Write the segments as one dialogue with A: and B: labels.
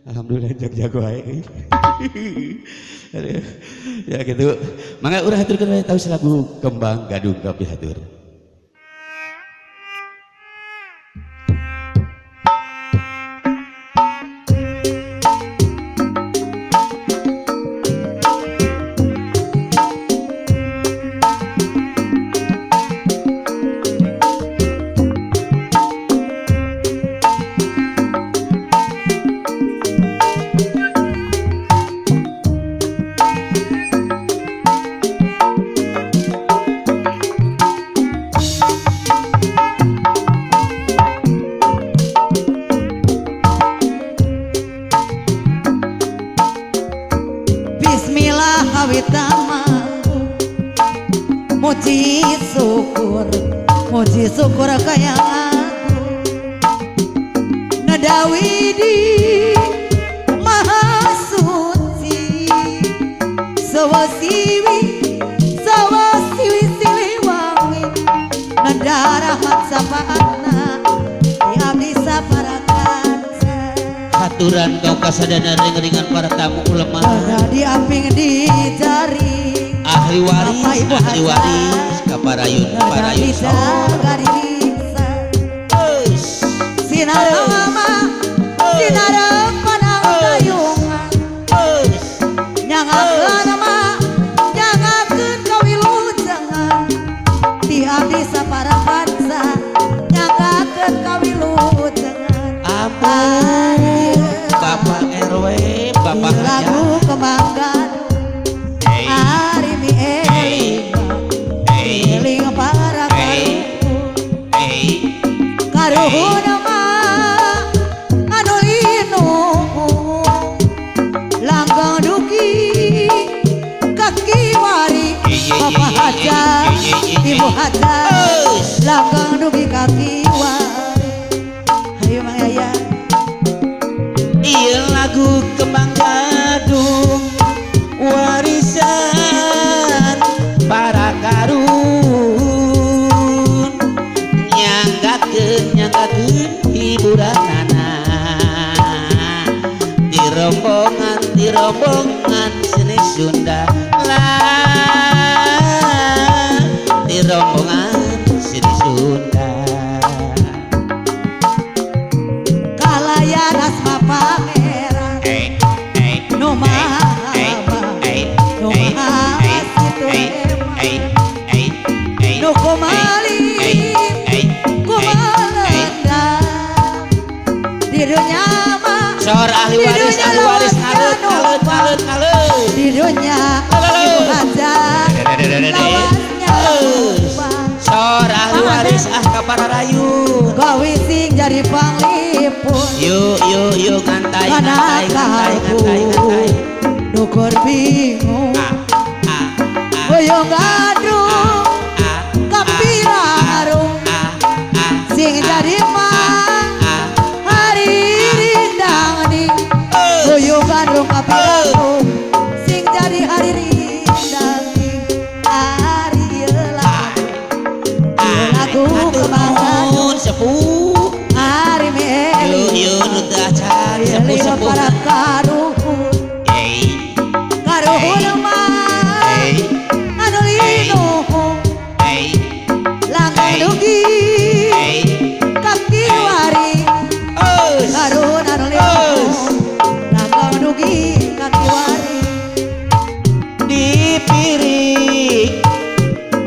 A: Alhamdulillah jago aja. Ya gitu. Mangga urang haturkeun tahu lagu Kembang Gadung Kapi hatur.
B: Muji syukur kaya aku Nadawidi Maha Suci Sawasiwi Siliwangi Nadarahan sapana Ya bisa para kaca
C: haturan kau kasadana ring-ringan para tamu ulama
B: Ada di amping di jari
C: ahli waris kaparayun
B: Sinarama Sinarama panang tayungan Nyangakeun mah nyangakeun kawilujengan Ti abdi sapara bangsa nyangakeun kawilujengan
C: ampun Bapak RW Bapak
B: lagu Kembang Arimi eling para karuhun mah anu linu langgang dugi kaki wari Bapak Haja Ibu Haja langgang dugi kaki wari ayo Mang Yayan
C: ieu lagu Kembang Gadung warisan para karun nyanggakeun hiburanana di rombongan seni Sunda lah di rombongan seni Sunda
B: kalayan asma pangeran nu maha nu kumali kumalenda di dunia mah
C: sor ahli waris ngalut
B: di dunia Ibu Haja lawasnya
C: sor ahli waris kapararayu
B: gawi sing jadi panglipun
C: yuk ngantai
B: dukur bingung boyong gadung kapirarung sing jadi mah hari rindang ning boyong gadung kapirarung sing jadi hari rindang ning hari lagu Kembang Gadung
C: sepuh
B: hari meli
C: nu teu acan sepuh
B: para karuhun mah anu linu langgang dugi kaki wari karun anu linu langgang dugi kaki wari
C: dipirik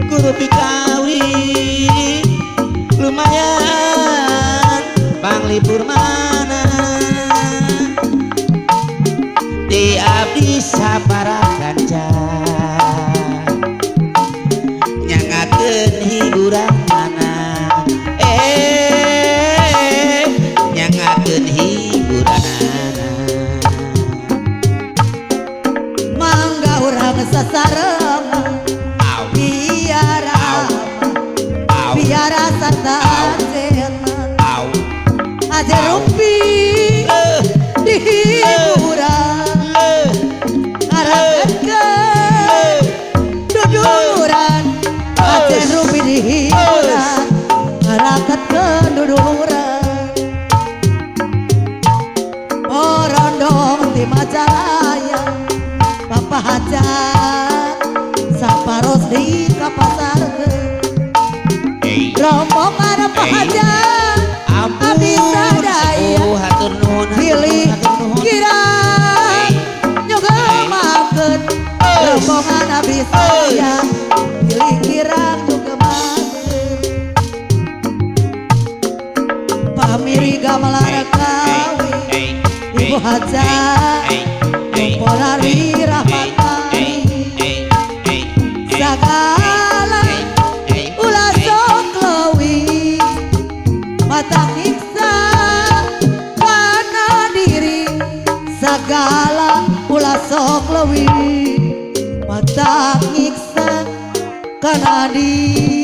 C: guru pikawi lumayan panglipur mana
B: Rombong di Majalaya Bapak hajat saparos di kapasarkeun rombongan Bapak hajat abdi sadaya
C: hatur nuhun
B: pilih kirang nyugemakeun rombongan abdi sadaya pilih kirang nyugemakeun pamiri gamelan kawi Ibu hajat Porari rahmatani sagala ulah sok leuwih mata nyiksa kana diri sagala ulah sok leuwih mata nyiksa kana diri